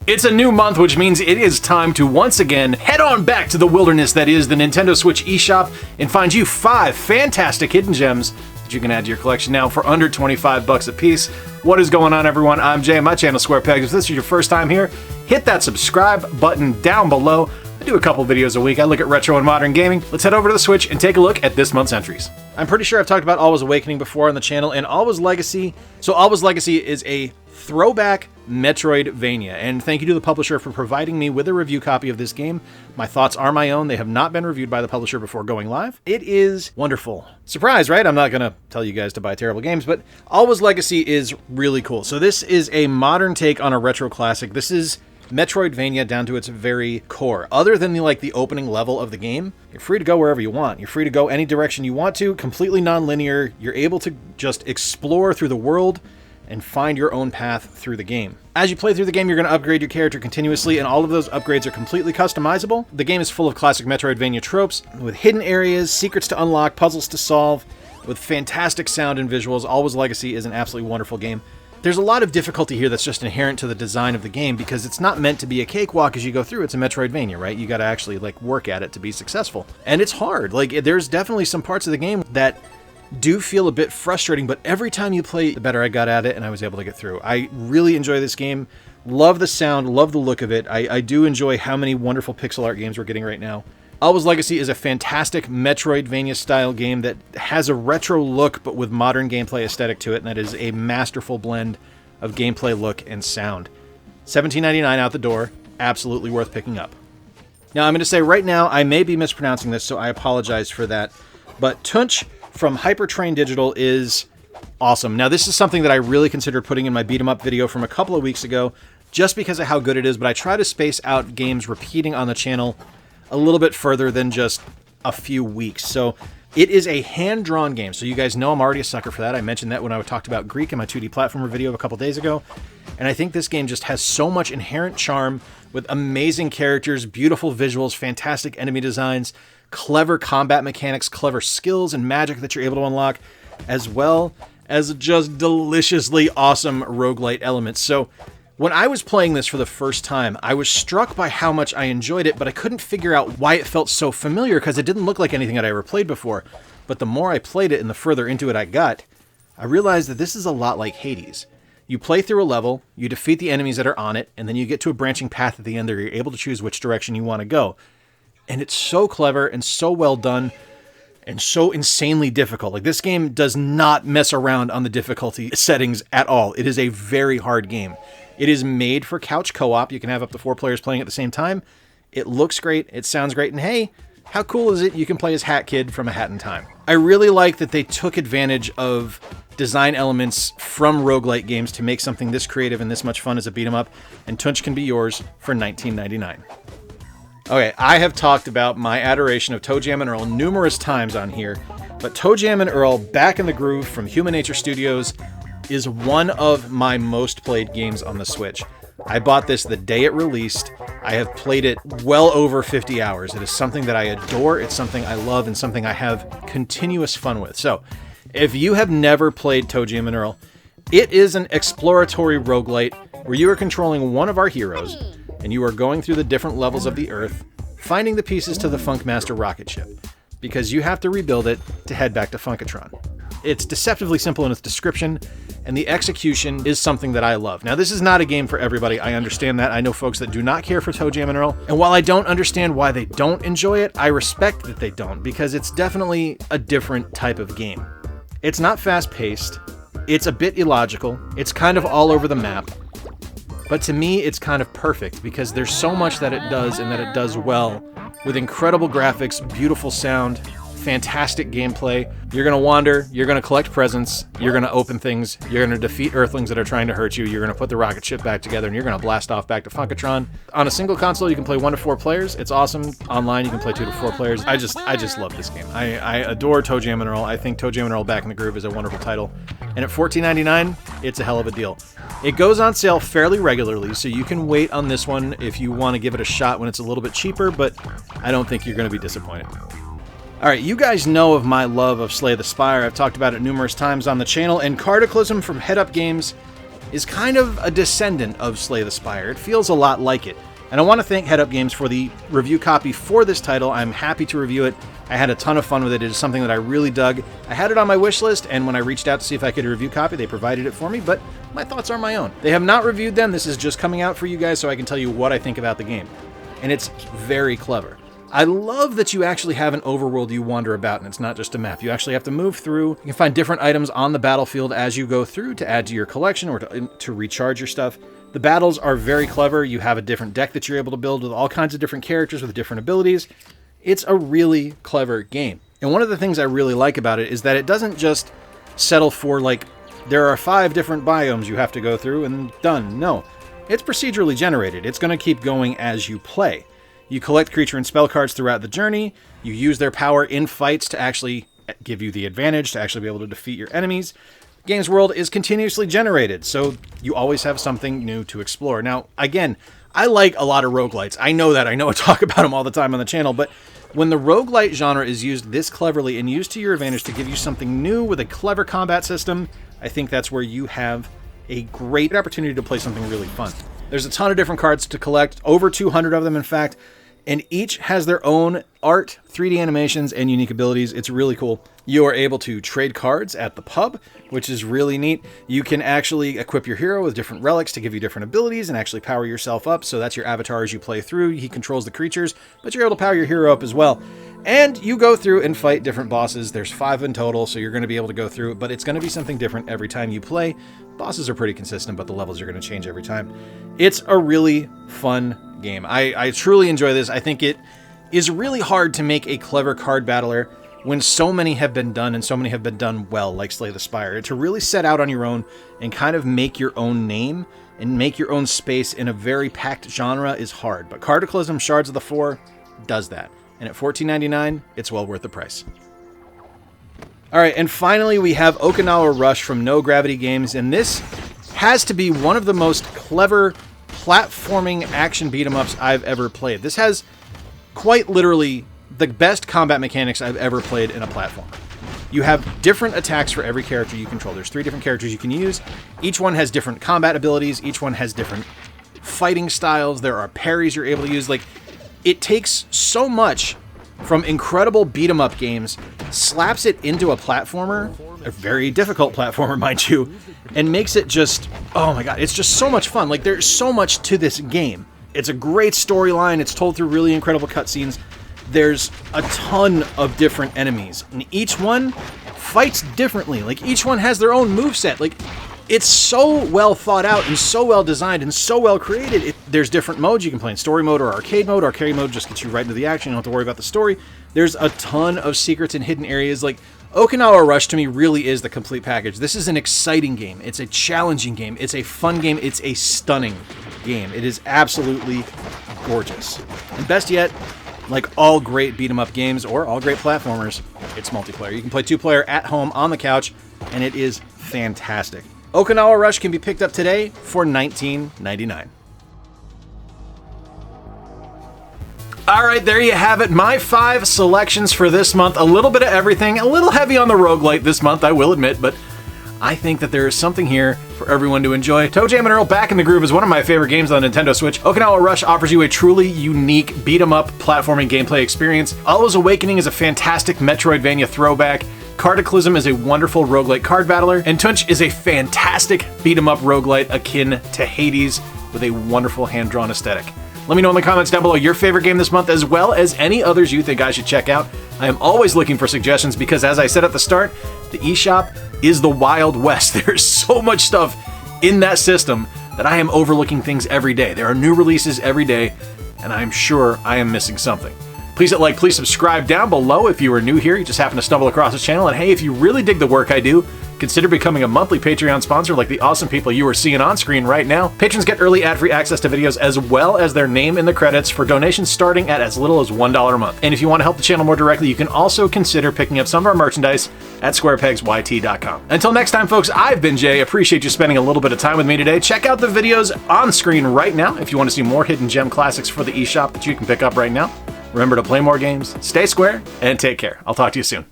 It's a new month, which means it is time to once again head on back to the wilderness that is the Nintendo Switch eShop and find you 5 fantastic hidden gems that you can add to your collection now for under 25 bucks a piece. What is going on, everyone? I'm Jay, my channel Square Pegs. If this is your first time here, hit that subscribe button down below. I do a couple videos a week. I look at retro and modern gaming. Let's head over to the Switch and take a look at this month's entries. I'm pretty sure I've talked about Alwa's Awakening before on the channel and Alwa's Legacy. So Alwa's Legacy is a throwback Metroidvania, and thank you to the publisher for providing me with a review copy of this game. My thoughts are my own. They have not been reviewed by the publisher before going live. It is wonderful. Surprise, right? I'm not going to tell you guys to buy terrible games, but Alwa's Legacy is really cool. So this is a modern take on a retro classic. This is Metroidvania down to its very core. Other than the opening level of the game, you're free to go wherever you want. You're free to go any direction you want to, completely non-linear. You're able to just explore through the world and find your own path through the game. As you play through the game, you're going to upgrade your character continuously, and all of those upgrades are completely customizable. The game is full of classic Metroidvania tropes, with hidden areas, secrets to unlock, puzzles to solve, with fantastic sound and visuals. Alwa's Legacy is an absolutely wonderful game. There's a lot of difficulty here that's just inherent to the design of the game, because it's not meant to be a cakewalk as you go through. It's a Metroidvania, right? You got to actually work at it to be successful. And it's hard. There's definitely some parts of the game that do feel a bit frustrating, but every time you play, the better I got at it and I was able to get through. I really enjoy this game. Love the sound, love the look of it. I do enjoy how many wonderful pixel art games we're getting right now. Alwa's Legacy is a fantastic Metroidvania style game that has a retro look but with modern gameplay aesthetic to it, and that is a masterful blend of gameplay look and sound. $17.99 out the door, absolutely worth picking up. Now I'm going to say right now, I may be mispronouncing this, so I apologize for that, but Tunch from Hypertrain Digital is awesome. Now, this is something that I really considered putting in my beat-em-up video from a couple of weeks ago, just because of how good it is, but I try to space out games repeating on the channel a little bit further than just a few weeks. So it is a hand-drawn game. So you guys know I'm already a sucker for that. I mentioned that when I talked about Greek in my 2D platformer video a couple days ago. And I think this game just has so much inherent charm with amazing characters, beautiful visuals, fantastic enemy designs, clever combat mechanics, clever skills and magic that you're able to unlock, as well as just deliciously awesome roguelite elements. So when I was playing this for the first time, I was struck by how much I enjoyed it, but I couldn't figure out why it felt so familiar because it didn't look like anything that I ever played before. But the more I played it and the further into it I got, I realized that this is a lot like Hades. You play through a level, you defeat the enemies that are on it, and then you get to a branching path at the end where you're able to choose which direction you want to go. And it's so clever and so well done and so insanely difficult. This game does not mess around on the difficulty settings at all. It is a very hard game. It is made for couch co-op. You can have up to 4 players playing at the same time. It looks great. It sounds great. And hey, how cool is it? You can play as Hat Kid from A Hat in Time. I really like that they took advantage of design elements from roguelite games to make something this creative and this much fun as a beat 'em up. And Tunch can be yours for $19.99. Okay, I have talked about my adoration of ToeJam and Earl numerous times on here, but ToeJam and Earl Back in the Groove from Human Nature Studios is one of my most played games on the Switch. I bought this the day it released. I have played it well over 50 hours. It is something that I adore, it's something I love, and something I have continuous fun with. So, if you have never played ToeJam and Earl, it is an exploratory roguelite where you are controlling one of our heroes, and you are going through the different levels of the Earth, finding the pieces to the Funkmaster rocket ship, because you have to rebuild it to head back to Funkatron. It's deceptively simple in its description, and the execution is something that I love. Now, this is not a game for everybody. I understand that. I know folks that do not care for ToeJam and Earl, and while I don't understand why they don't enjoy it, I respect that they don't, because it's definitely a different type of game. It's not fast-paced. It's a bit illogical. It's kind of all over the map. But to me, it's kind of perfect because there's so much that it does and that it does well, with incredible graphics, beautiful sound, fantastic gameplay. You're going to wander, you're going to collect presents, you're going to open things, you're going to defeat Earthlings that are trying to hurt you, you're going to put the rocket ship back together, and you're going to blast off back to Funkatron. On a single console, you can play 1 to 4 players. It's awesome. Online, you can play 2 to 4 players. I just love this game. I adore ToeJam and Earl. I think ToeJam and Earl Back in the Groove is a wonderful title. And at $14.99, it's a hell of a deal. It goes on sale fairly regularly, so you can wait on this one if you want to give it a shot when it's a little bit cheaper, but I don't think you're going to be disappointed. Alright, you guys know of my love of Slay the Spire. I've talked about it numerous times on the channel, and CARDACLYSM from Head Up Games is kind of a descendant of Slay the Spire. It feels a lot like it. And I want to thank Head Up Games for the review copy for this title. I'm happy to review it. I had a ton of fun with it. It is something that I really dug. I had it on my wish list, and when I reached out to see if I could review copy, they provided it for me, but my thoughts are my own. They have not reviewed them. This is just coming out for you guys so I can tell you what I think about the game. And it's very clever. I love that you actually have an overworld you wander about, and it's not just a map. You actually have to move through. You can find different items on the battlefield as you go through to add to your collection or to recharge your stuff. The battles are very clever. You have a different deck that you're able to build with all kinds of different characters with different abilities. It's a really clever game. And one of the things I really like about it is that it doesn't just settle for, like, there are 5 different biomes you have to go through and done. No, it's procedurally generated. It's going to keep going as you play. You collect creature and spell cards throughout the journey. You use their power in fights to actually give you the advantage, to actually be able to defeat your enemies. Game's world is continuously generated, so you always have something new to explore. Now, again, I like a lot of roguelites. I know that. I know I talk about them all the time on the channel, but when the roguelite genre is used this cleverly and used to your advantage to give you something new with a clever combat system, I think that's where you have a great opportunity to play something really fun. There's a ton of different cards to collect, over 200 of them, in fact, and each has their own art, 3D animations, and unique abilities. It's really cool. You are able to trade cards at the pub, which is really neat. You can actually equip your hero with different relics to give you different abilities and actually power yourself up. So that's your avatar as you play through. He controls the creatures, but you're able to power your hero up as well. And you go through and fight different bosses. There's 5 in total, so you're going to be able to go through it, but it's going to be something different every time you play. Bosses are pretty consistent, but the levels are going to change every time. It's a really fun game. I truly enjoy this. I think it is really hard to make a clever card battler when so many have been done and so many have been done well, like Slay the Spire. To really set out on your own and kind of make your own name and make your own space in a very packed genre is hard. But CARDACLYSM Shards of the Four does that. And at $14.99, it's well worth the price. All right, and finally we have Okinawa Rush from No Gravity Games, and this has to be one of the most clever platforming action beat-em-ups I've ever played. This has quite literally the best combat mechanics I've ever played in a platform. You have different attacks for every character you control. There's 3 different characters you can use. Each one has different combat abilities. Each one has different fighting styles. There are parries you're able to use. Like, it takes so much from incredible beat-em-up games, slaps it into a platformer, a very difficult platformer, mind you, and makes it just, oh my god, it's just so much fun. Like, there's so much to this game. It's a great storyline. It's told through really incredible cutscenes. There's a ton of different enemies, and each one fights differently. Like, each one has their own moveset. Like, it's so well thought out and so well designed and so well created. There's different modes. You can play in story mode or arcade mode. Arcade mode just gets you right into the action. You don't have to worry about the story. There's a ton of secrets and hidden areas. Like, Okinawa Rush to me really is the complete package. This is an exciting game. It's a challenging game. It's a fun game. It's a stunning game. It is absolutely gorgeous. And best yet, like all great beat-em-up games or all great platformers, it's multiplayer. You can play 2-player at home on the couch, and it is fantastic. Okinawa Rush can be picked up today for $19.99. All right, there you have it. My 5 selections for this month. A little bit of everything. A little heavy on the roguelite this month, I will admit, but I think that there is something here for everyone to enjoy. Toe Jam and Earl Back in the Groove is one of my favorite games on the Nintendo Switch. Okinawa Rush offers you a truly unique beat-em-up platforming gameplay experience. Allo's Awakening is a fantastic Metroidvania throwback. CARDACLYSM is a wonderful roguelite card battler, and Tunch is a fantastic beat-em-up roguelite akin to Hades with a wonderful hand-drawn aesthetic. Let me know in the comments down below your favorite game this month, as well as any others you think I should check out. I am always looking for suggestions because, as I said at the start, the eShop is the Wild West. There's so much stuff in that system that I am overlooking things every day. There are new releases every day, and I'm sure I am missing something. Please hit like, please subscribe down below if you are new here, you just happen to stumble across this channel, and hey, if you really dig the work I do, consider becoming a monthly Patreon sponsor like the awesome people you are seeing on screen right now. Patrons get early ad-free access to videos as well as their name in the credits for donations starting at as little as $1 a month. And if you want to help the channel more directly, you can also consider picking up some of our merchandise at squarepegsyt.com. Until next time, folks, I've been Jay. Appreciate you spending a little bit of time with me today. Check out the videos on screen right now if you want to see more hidden gem classics for the eShop that you can pick up right now. Remember to play more games, stay square, and take care. I'll talk to you soon.